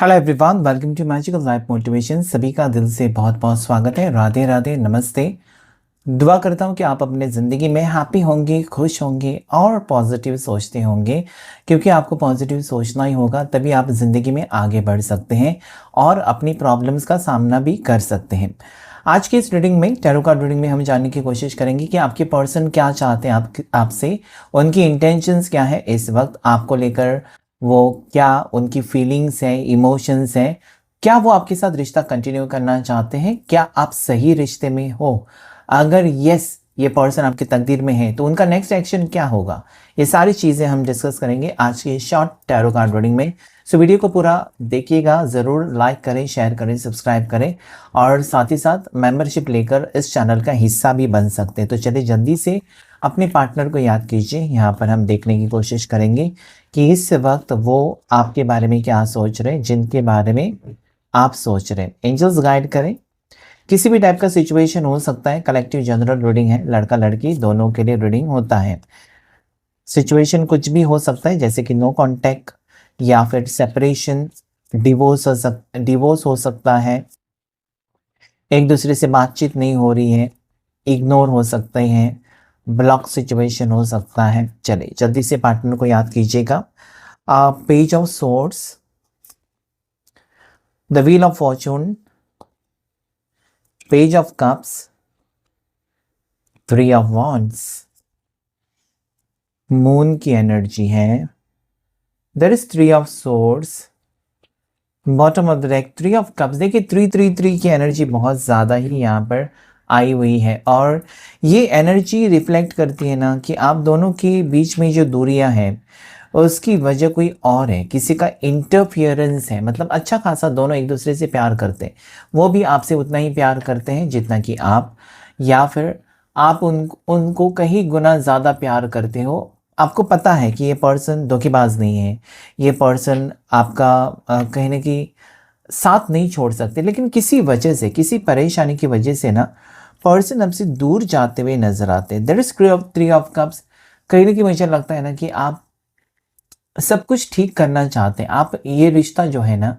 Hello everyone, welcome to magical life motivation. सभी का दिल से बहुत बहुत स्वागत है। राधे राधे, नमस्ते। दुआ करता हूँ कि आप अपने ज़िंदगी में हैप्पी होंगे, खुश होंगे और पॉजिटिव सोचते होंगे, क्योंकि आपको पॉजिटिव सोचना ही होगा, तभी आप ज़िंदगी में आगे बढ़ सकते हैं और अपनी प्रॉब्लम्स का सामना भी कर सकते हैं। आज की इस रीडिंग में, टैरो कार्ड रीडिंग में, हम जानने की कोशिश करेंगे कि आपके पर्सन क्या चाहते हैं आपसे, उनकी इंटेंशंस क्या है इस वक्त आपको लेकर, वो क्या उनकी फीलिंग्स हैं, इमोशंस हैं, क्या वो आपके साथ रिश्ता कंटिन्यू करना चाहते हैं, क्या आप सही रिश्ते में हो, अगर यस ये पर्सन आपकी तकदीर में है तो उनका नेक्स्ट एक्शन क्या होगा। ये सारी चीज़ें हम डिस्कस करेंगे आज के शॉर्ट टैरो कार्ड रीडिंग में। सो वीडियो को पूरा देखिएगा, ज़रूर लाइक करें, शेयर करें, सब्सक्राइब करें और साथ ही साथ मेंबरशिप लेकर इस चैनल का हिस्सा भी बन सकते हैं। तो चलिए जल्दी से अपने पार्टनर को याद कीजिए। यहाँ पर हम देखने की कोशिश करेंगे कि इस वक्त वो आपके बारे में क्या सोच रहे हैं, जिनके बारे में आप सोच रहे हैं। एंजल्स गाइड करें। किसी भी टाइप का सिचुएशन हो सकता है, कलेक्टिव जनरल रीडिंग है, लड़का लड़की दोनों के लिए रीडिंग होता है। सिचुएशन कुछ भी हो सकता है, जैसे कि नो कांटेक्ट या फिर सेपरेशन, डिवोर्स हो सकता है, एक दूसरे से बातचीत नहीं हो रही है, इग्नोर हो सकते हैं, ब्लॉक सिचुएशन हो सकता है। चलिए जल्दी से पार्टनर को याद कीजिएगा। Page of swords, the wheel of fortune, page of cups, three of wands, moon की एनर्जी है, there is three of swords, bottom of the deck three of cups. देखिए 333 की एनर्जी बहुत ज़्यादा ही यहाँ पर आई हुई है और ये एनर्जी रिफ्लेक्ट करती है ना कि आप दोनों के बीच में जो दूरियां हैं उसकी वजह कोई और है, किसी का इंटरफियरेंस है। मतलब अच्छा खासा दोनों एक दूसरे से प्यार करते हैं, वो भी आपसे उतना ही प्यार करते हैं जितना कि आप, या फिर आप उनको कहीं गुना ज़्यादा प्यार करते हो। आपको पता है कि ये पर्सन धोखेबाज नहीं है, ये पर्सन आपका कहीं ना कहीं साथ नहीं छोड़ सकते, लेकिन किसी वजह से, किसी परेशानी की वजह से ना पर्सन हमसे दूर जाते हुए नजर आते हैं। There is three of cups. कहीं ना कहीं मुझे लगता है ना कि आप सब कुछ ठीक करना चाहते हैं। आप ये रिश्ता जो है ना,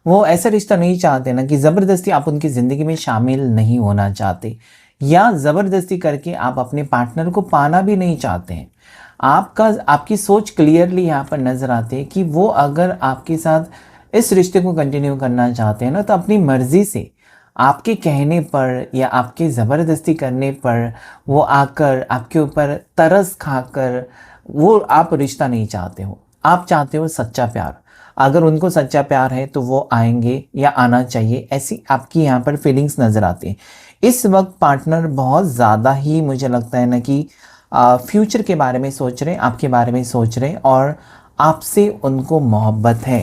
वो ऐसा रिश्ता नहीं चाहते ना कि ज़बरदस्ती आप उनकी ज़िंदगी में शामिल नहीं होना चाहते, या ज़बरदस्ती करके आप अपने पार्टनर को पाना भी नहीं चाहते हैं। आपकी सोच क्लियरली यहाँ पर नज़र आती है कि वो अगर आपके साथ इस रिश्ते को कंटिन्यू करना चाहते हैं ना, तो अपनी मर्ज़ी से, आपके कहने पर या आपके ज़बरदस्ती करने पर वो आकर आपके ऊपर तरस खाकर, वो आप रिश्ता नहीं चाहते हो। आप चाहते हो सच्चा प्यार। अगर उनको सच्चा प्यार है तो वो आएंगे या आना चाहिए, ऐसी आपकी यहाँ पर फीलिंग्स नज़र आती हैं। इस वक्त पार्टनर बहुत ज़्यादा ही मुझे लगता है ना कि फ्यूचर के बारे में सोच रहे हैं, आपके बारे में सोच रहे हैं और आपसे उनको मोहब्बत है।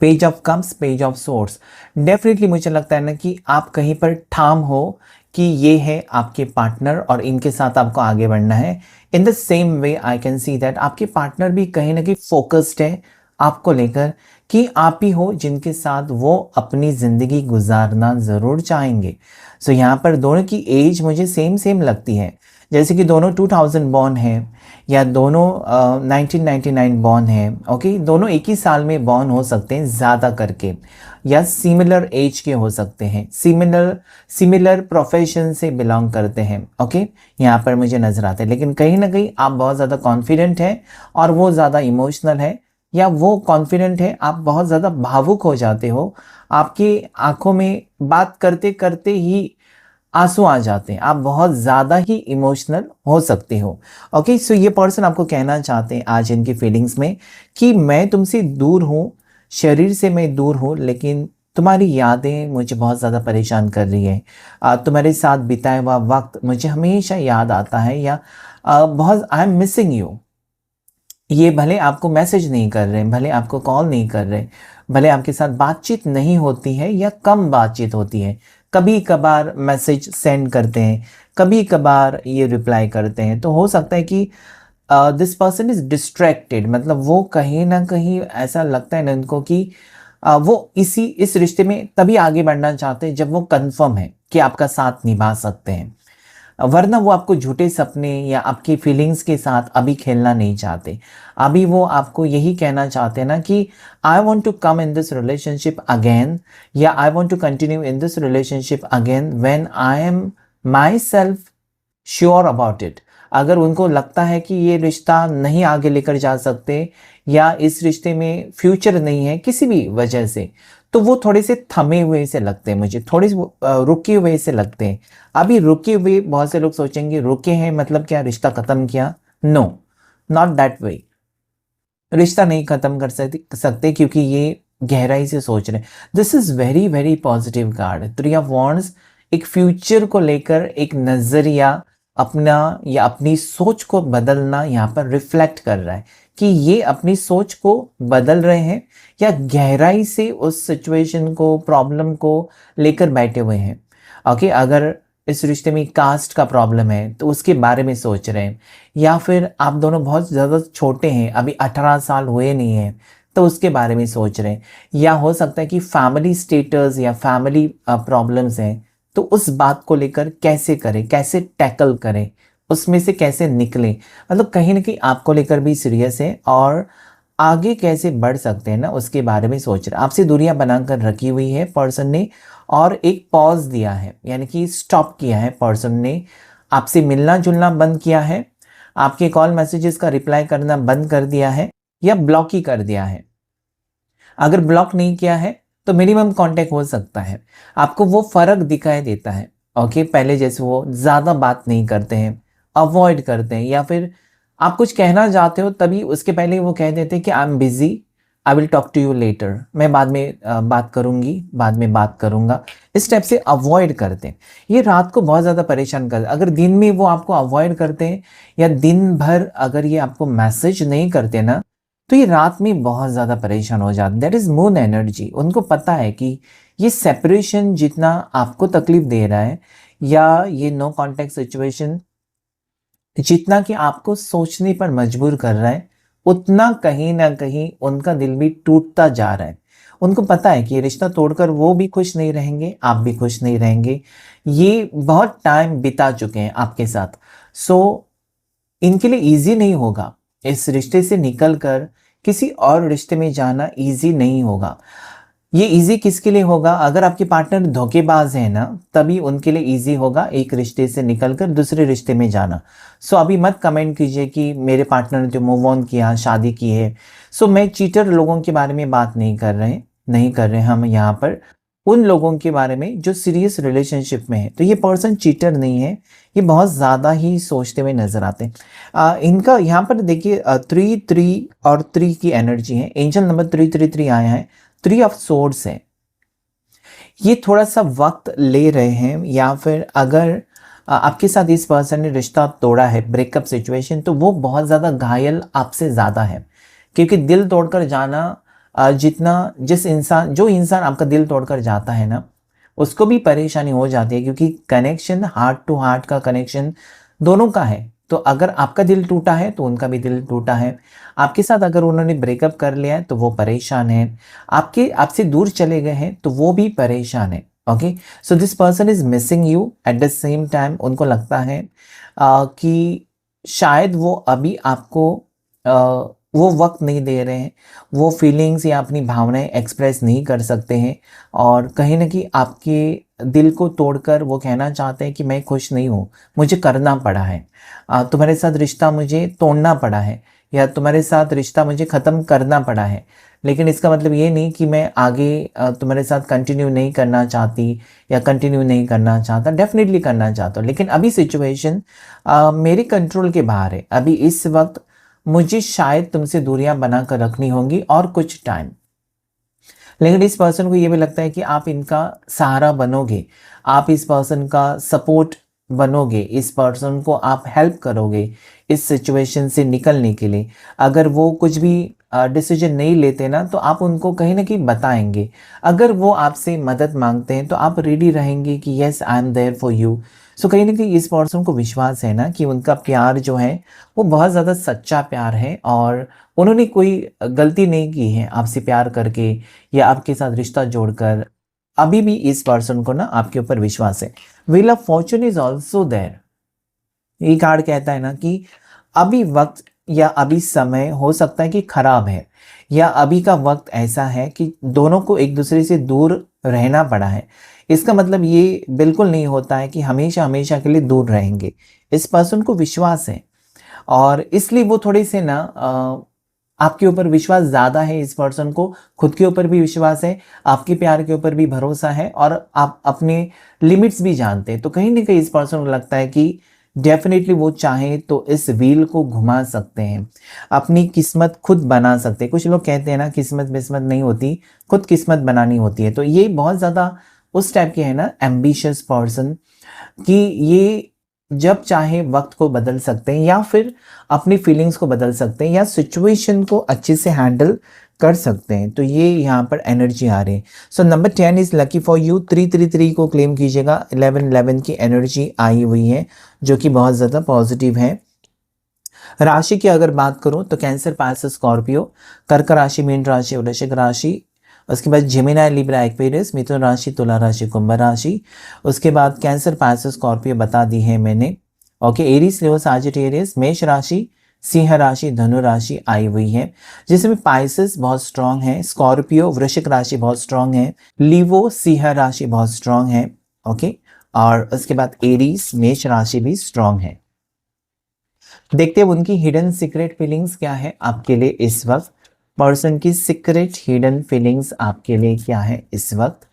Page of comes, page of source. Definitely मुझे लगता है ना कि आप कहीं पर ठाम हो कि ये है आपके पार्टनर और इनके साथ आपको आगे बढ़ना है। In the same way I can see that आपके पार्टनर भी कहीं ना कहीं फोकस्ड है आपको लेकर, कि आप ही हो जिनके साथ वो अपनी ज़िंदगी गुजारना ज़रूर चाहेंगे। सो यहाँ पर दोनों की एज मुझे सेम सेम लगती है, जैसे कि दोनों 2000 बॉर्न हैं या दोनों 1999 बॉर्न हैं। ओके, दोनों एक ही साल में बॉर्न हो सकते हैं ज़्यादा करके, या सिमिलर एज के हो सकते हैं, सिमिलर प्रोफेशन से बिलोंग करते हैं। ओके, यहाँ पर मुझे नज़र आता है, लेकिन कहीं ना कहीं आप बहुत ज़्यादा कॉन्फिडेंट हैं और वो ज़्यादा इमोशनल है, या वो कॉन्फिडेंट है, आप बहुत ज़्यादा भावुक हो जाते हो। आपकी आंखों में बात करते करते ही आंसू आ जाते हैं, आप बहुत ज़्यादा ही इमोशनल हो सकते हो। ओके, सो ये पर्सन आपको कहना चाहते हैं आज इनकी फीलिंग्स में कि मैं तुमसे दूर हूँ, शरीर से मैं दूर हूँ, लेकिन तुम्हारी यादें मुझे बहुत ज़्यादा परेशान कर रही है। तुम्हारे साथ बिताया हुआ वक्त मुझे हमेशा याद आता है, या बहुत आई एम मिसिंग यू। ये भले आपको मैसेज नहीं कर रहे, भले आपको कॉल नहीं कर रहे, भले आपके साथ बातचीत नहीं होती है या कम बातचीत होती है, कभी कभार मैसेज सेंड करते हैं, कभी कभार ये रिप्लाई करते हैं, तो हो सकता है कि दिस पर्सन इज डिस्ट्रैक्टेड। मतलब वो कहीं ना कहीं ऐसा लगता है ना उनको कि वो इस रिश्ते में तभी आगे बढ़ना चाहते हैं जब वो कंफर्म है कि आपका साथ निभा सकते हैं। वरना वो आपको झूठे सपने या आपकी फीलिंग्स के साथ अभी खेलना नहीं चाहते। अभी वो आपको यही कहना चाहते हैं ना कि I want to come in this relationship again, या I want to continue in this relationship again when I am myself sure about it. अगर उनको लगता है कि ये रिश्ता नहीं आगे लेकर जा सकते या इस रिश्ते में फ्यूचर नहीं है किसी भी वजह से, तो वो थोड़े से थमे हुए से लगते हैं मुझे, थोड़े से रुके हुए से लगते हैं। अभी रुके हुए, बहुत से लोग सोचेंगे रुके हैं मतलब क्या रिश्ता खत्म किया? No, not that way. रिश्ता नहीं खत्म कर सकते क्योंकि ये गहराई से सोच रहे हैं। This is very very positive card. 3 of wands एक फ्यूचर को लेकर एक नजरिया अपना या अपनी सोच को बदलना यहाँ पर रिफ्लेक्ट कर रहा है कि ये अपनी सोच को बदल रहे हैं या गहराई से उस सिचुएशन को, प्रॉब्लम को लेकर बैठे हुए हैं। ओके, अगर इस रिश्ते में कास्ट का प्रॉब्लम है तो उसके बारे में सोच रहे हैं, या फिर आप दोनों बहुत ज़्यादा छोटे हैं, अभी 18 साल हुए नहीं हैं, तो उसके बारे में सोच रहे हैं। या हो सकता है कि फैमिली स्टेटस या फैमिली प्रॉब्लम्स हैं, तो उस बात को लेकर कैसे करें, कैसे टैकल करें, उसमें से कैसे निकलें। मतलब कहीं ना कहीं आपको लेकर भी सीरियस है और आगे कैसे बढ़ सकते हैं ना, उसके बारे में सोच रहे हैं। आपसे दूरियां बनाकर रखी हुई है पर्सन ने, और एक पॉज दिया है, यानी कि स्टॉप किया है पर्सन ने। आपसे मिलना जुलना बंद किया है, आपके कॉल मैसेजेस का रिप्लाई करना बंद कर दिया है, या ब्लॉक ही कर दिया है। अगर ब्लॉक नहीं किया है तो मिनिमम कांटेक्ट हो सकता है। आपको वो फर्क दिखाई देता है। ओके, पहले जैसे वो ज़्यादा बात नहीं करते हैं, अवॉइड करते हैं, या फिर आप कुछ कहना चाहते हो तभी उसके पहले वो कह देते हैं कि I am busy, I will talk to you later, मैं बाद में बात करूंगी, बाद में बात करूंगा। इस टाइप से अवॉइड करते हैं। ये रात को बहुत ज़्यादा परेशान करते हैं। अगर दिन में वो आपको अवॉइड करते हैं या दिन भर अगर ये आपको मैसेज नहीं करते ना, तो ये रात में बहुत ज़्यादा परेशान हो जाते। That is moon energy. उनको पता है कि ये सेपरेशन जितना आपको तकलीफ दे रहा है, या ये नो कॉन्टेक्ट सिचुएशन जितना कि आपको सोचने पर मजबूर कर रहा है, उतना कहीं ना कहीं उनका दिल भी टूटता जा रहा है। उनको पता है कि ये रिश्ता तोड़कर वो भी खुश नहीं रहेंगे, आप भी खुश नहीं रहेंगे। ये बहुत टाइम बिता चुके हैं आपके साथ। सो इनके लिए इजी नहीं होगा इस रिश्ते से निकलकर किसी और रिश्ते में जाना। इजी नहीं होगा। ये इजी किसके लिए होगा? अगर आपके पार्टनर धोखेबाज है ना, तभी उनके लिए इजी होगा एक रिश्ते से निकलकर दूसरे रिश्ते में जाना। सो अभी मत कमेंट कीजिए कि मेरे पार्टनर ने जो मूव ऑन किया, शादी की है। सो मैं चीटर लोगों के बारे में बात नहीं कर रहे हम यहाँ पर उन लोगों के बारे में जो सीरियस रिलेशनशिप में है। तो ये पर्सन चीटर नहीं है, ये बहुत ज़्यादा ही सोचते हुए नजर आते हैं। इनका यहाँ पर देखिए 3 और 3 की एनर्जी है। एंजल नंबर 333 आया है, 3 ऑफ सोर्ड्स है। ये थोड़ा सा वक्त ले रहे हैं, या फिर अगर आपके साथ इस पर्सन ने रिश्ता तोड़ा है, ब्रेकअप सिचुएशन, तो वो बहुत ज़्यादा घायल आपसे ज़्यादा है। क्योंकि दिल तोड़कर जाना, जो इंसान आपका दिल तोड़कर जाता है ना, उसको भी परेशानी हो जाती है, क्योंकि कनेक्शन हार्ट टू हार्ट का कनेक्शन दोनों का है। तो अगर आपका दिल टूटा है तो उनका भी दिल टूटा है। आपके साथ अगर उन्होंने ब्रेकअप कर लिया है तो वो परेशान है। आपसे दूर चले गए हैं तो वो भी परेशान है। Okay, so this person is missing you. At the same time उनको लगता है कि शायद वो अभी आपको वो वक्त नहीं दे रहे हैं, वो फीलिंग्स या अपनी भावनाएं एक्सप्रेस नहीं कर सकते हैं, और कहीं ना कहीं आपके दिल को तोड़कर वो कहना चाहते हैं कि मैं खुश नहीं हूँ, मुझे करना पड़ा है, तुम्हारे साथ रिश्ता मुझे तोड़ना पड़ा है, या तुम्हारे साथ रिश्ता मुझे ख़त्म करना पड़ा है। लेकिन इसका मतलब ये नहीं कि मैं आगे तुम्हारे साथ कंटिन्यू नहीं करना चाहती या कंटिन्यू नहीं करना चाहता। डेफिनेटली करना चाहता हूँ, लेकिन अभी सिचुएशन मेरे कंट्रोल के बाहर है। अभी इस वक्त मुझे शायद तुमसे दूरियां बनाकर रखनी होंगी और कुछ टाइम। लेकिन इस पर्सन को ये भी लगता है कि आप इनका सहारा बनोगे, आप इस पर्सन का सपोर्ट बनोगे, इस पर्सन को आप हेल्प करोगे इस सिचुएशन से निकलने के लिए। अगर वो कुछ भी डिसीजन नहीं लेते ना, तो आप उनको कहीं ना कहीं बताएंगे। अगर वो आपसे मदद मांगते हैं तो आप रेडी रहेंगे कि yes I am there for you. So कहीं ना कहीं इस पर्सन को विश्वास है ना कि उनका प्यार जो है वो बहुत ज़्यादा सच्चा प्यार है, और उन्होंने कोई गलती नहीं की है आपसे प्यार करके या आपके साथ रिश्ता जोड़कर। अभी भी इस पर्सन को ना आपके ऊपर विश्वास है। Wheel of fortune is also there. ये कार्ड कहता है ना कि अभी वक्त या अभी समय हो सकता है कि खराब है, या अभी का वक्त ऐसा है कि दोनों को एक दूसरे से दूर रहना पड़ा है। इसका मतलब ये बिल्कुल नहीं होता है कि हमेशा हमेशा के लिए दूर रहेंगे। इस पर्सन को विश्वास है और इसलिए वो थोड़े से ना आपके ऊपर विश्वास ज़्यादा है। इस पर्सन को खुद के ऊपर भी विश्वास है, आपके प्यार के ऊपर भी भरोसा है और आप अपने लिमिट्स भी जानते हैं। तो कहीं ना कहीं इस पर्सन को लगता है कि डेफिनेटली वो चाहे तो इस व्हील को घुमा सकते हैं, अपनी किस्मत खुद बना सकते हैं। कुछ लोग कहते हैं ना किस्मत बिस्मत नहीं होती, खुद किस्मत बनानी होती है। तो ये बहुत ज़्यादा उस टाइप के है ना एम्बिशियस पर्सन कि ये जब चाहे वक्त को बदल सकते हैं या फिर अपनी फीलिंग्स को बदल सकते हैं या सिचुएशन को अच्छे से हैंडल कर सकते हैं। तो ये यहाँ पर एनर्जी आ रही है। So number 10 is lucky for you. 333 को क्लेम कीजिएगा। 11 की एनर्जी आई हुई है जो कि बहुत ज़्यादा पॉजिटिव है। राशि की अगर बात करूं तो कैंसर, पाइसेस, स्कॉर्पियो, कर्क राशि, मीन राशि, वृश्चिक राशि, उसके बाद जेमिनी, लिब्रा, एक्वेरियस, मिथुन राशि, तुला राशि, कुंभ राशि। उसके बाद कैंसर, पाइसेस, स्कॉर्पियो बता दी है मैंने। ओके, एरीज, लियो, साजिटेरियस, मेष राशि, सिंह राशि, धनु राशि आई हुई है, जिसमें पाइसेस बहुत स्ट्रांग है, स्कॉर्पियो, वृश्चिक राशि बहुत स्ट्रांग है, लिवो, सिंह राशि बहुत स्ट्रांग है। ओके, और उसके बाद एरीज, मेष राशि भी स्ट्रांग है। देखते हैं उनकी हिडन सीक्रेट फीलिंग्स क्या है आपके लिए इस वक्त। पर्सन की सीक्रेट हिडन फीलिंग्स आपके लिए क्या है इस वक्त।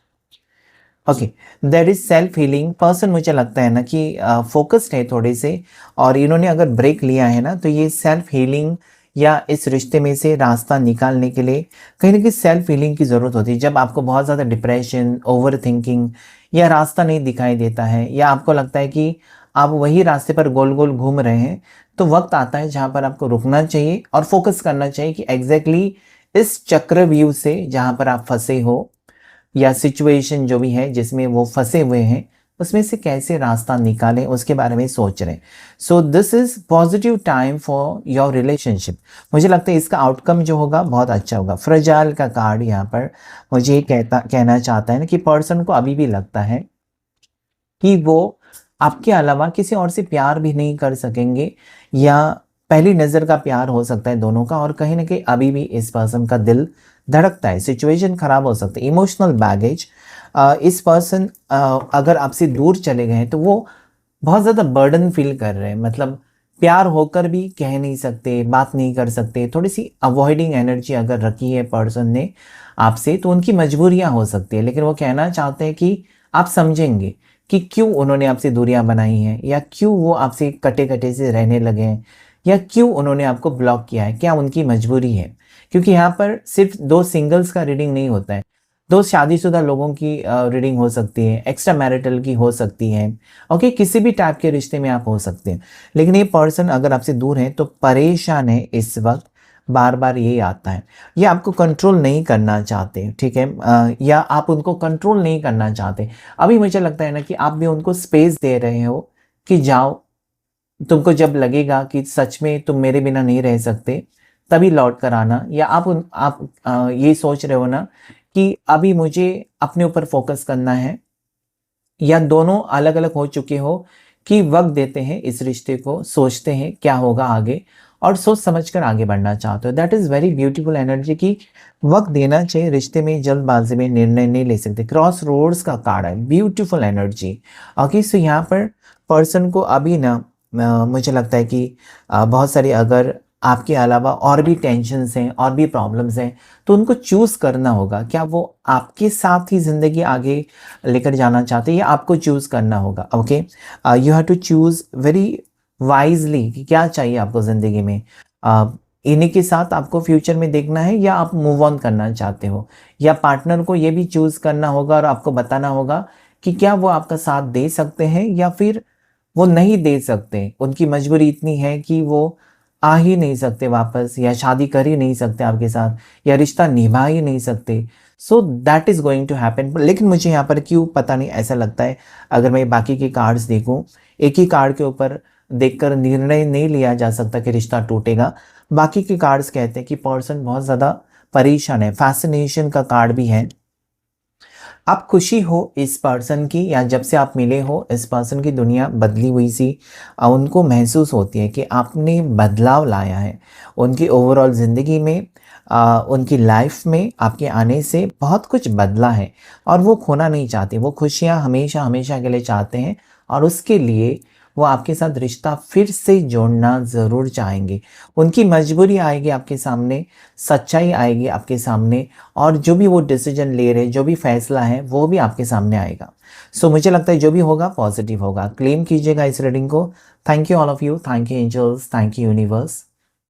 Okay, there is self healing. Person मुझे लगता है ना कि फोकस्ड है थोड़े से, और इन्होंने अगर ब्रेक लिया है ना तो ये सेल्फ हीलिंग या इस रिश्ते में से रास्ता निकालने के लिए कहीं ना कहीं सेल्फ हीलिंग की ज़रूरत होती है। जब आपको बहुत ज़्यादा डिप्रेशन, ओवर थिंकिंग या रास्ता नहीं दिखाई देता है, या आपको लगता है कि आप वही रास्ते पर गोल गोल घूम रहे हैं, तो वक्त आता है जहाँ पर आपको रुकना चाहिए और फोकस करना चाहिए कि एग्जैक्टली इस चक्रव्यूह से जहाँ पर आप फंसे हो या सिचुएशन जो भी है जिसमें वो फंसे हुए हैं उसमें से कैसे रास्ता निकालें उसके बारे में सोच रहे हैं। So this is positive time for your relationship. मुझे लगता है इसका आउटकम जो होगा बहुत अच्छा होगा। फ्रजाइल का कार्ड यहाँ पर मुझे ये कहना चाहता है ना कि पर्सन को अभी भी लगता है कि वो आपके अलावा किसी और से प्यार भी नहीं कर सकेंगे, या पहली नज़र का प्यार हो सकता है दोनों का, और कहीं ना कहीं अभी भी इस पर्सन का दिल धड़कता है। सिचुएशन खराब हो सकती है। इमोशनल बैगेज, इस पर्सन अगर आपसे दूर चले गए हैं तो वो बहुत ज़्यादा बर्डन फील कर रहे हैं। मतलब प्यार होकर भी कह नहीं सकते, बात नहीं कर सकते, थोड़ी सी अवॉइडिंग एनर्जी अगर रखी है पर्सन ने आपसे तो उनकी मजबूरियां हो सकती है, लेकिन वो कहना चाहते हैं कि आप समझेंगे कि क्यों उन्होंने आपसे दूरियां बनाई हैं, या क्यों वो आपसे कटे कटे से रहने लगे हैं, या क्यों उन्होंने आपको ब्लॉक किया है, क्या उनकी मजबूरी है। क्योंकि यहाँ पर सिर्फ दो सिंगल्स का रीडिंग नहीं होता है, दो शादीशुदा लोगों की रीडिंग हो सकती है, एक्स्ट्रा मैरिटल की हो सकती है। ओके, किसी भी टाइप के रिश्ते में आप हो सकते हैं, लेकिन ये पर्सन अगर आपसे दूर है तो परेशान है इस वक्त। बार बार यही आता है, ये आपको कंट्रोल नहीं करना चाहते, ठीक है, या आप उनको कंट्रोल नहीं करना चाहते। अभी मुझे लगता है ना कि आप भी उनको स्पेस दे रहे हो कि जाओ, तुमको जब लगेगा कि सच में तुम मेरे बिना नहीं रह सकते तभी लौट कर आना, या आप ये सोच रहे हो ना कि अभी मुझे अपने ऊपर फोकस करना है, या दोनों अलग अलग हो चुके हो कि वक्त देते हैं इस रिश्ते को, सोचते हैं क्या होगा आगे और सोच समझकर आगे बढ़ना चाहते हो। That is very beautiful energy की वक्त देना चाहिए रिश्ते में, जल्दबाजी में निर्णय नहीं ले सकते। क्रॉस रोड्स का कार्ड है, ब्यूटीफुल एनर्जी। ओके, सो यहाँ पर पर्सन को अभी ना मुझे लगता है कि बहुत सारी अगर आपके अलावा और भी टेंशन्स हैं और भी प्रॉब्लम्स हैं तो उनको चूज़ करना होगा। क्या वो आपके साथ ही ज़िंदगी आगे लेकर जाना चाहते हैं या आपको चूज़ करना होगा। Okay, you have to choose very wisely कि क्या चाहिए आपको ज़िंदगी में। इन्हीं के साथ आपको फ्यूचर में देखना है या आप मूव ऑन करना चाहते हो, या पार्टनर को ये भी चूज़ करना होगा और आपको बताना होगा कि क्या वो आपका साथ दे सकते हैं या फिर वो नहीं दे सकते। उनकी मजबूरी इतनी है कि वो आ ही नहीं सकते वापस, या शादी कर ही नहीं सकते आपके साथ, या रिश्ता निभा ही नहीं सकते। So that is going to happen. लेकिन मुझे यहाँ पर क्यों पता नहीं ऐसा लगता है, अगर मैं बाकी के कार्ड्स देखूँ, एक ही कार्ड के ऊपर देखकर निर्णय नहीं लिया जा सकता कि रिश्ता टूटेगा। बाकी के कार्ड्स कहते हैं कि पर्सन बहुत ज़्यादा परेशान है। फैसिनेशन का कार्ड भी है, आप खुशी हो इस पर्सन की, या जब से आप मिले हो इस पर्सन की दुनिया बदली हुई सी उनको महसूस होती है कि आपने बदलाव लाया है उनकी ओवरऑल ज़िंदगी में। उनकी लाइफ में आपके आने से बहुत कुछ बदला है और वो खोना नहीं चाहते, वो खुशियाँ हमेशा हमेशा के लिए चाहते हैं और उसके लिए वो आपके साथ रिश्ता फिर से जोड़ना ज़रूर चाहेंगे। उनकी मजबूरी आएगी आपके सामने, सच्चाई आएगी आपके सामने, और जो भी वो डिसीजन ले रहे, जो भी फैसला है वो भी आपके सामने आएगा। सो मुझे लगता है जो भी होगा पॉजिटिव होगा। क्लेम कीजिएगा इस रीडिंग को। Thank you all of you, thank you angels, thank you universe.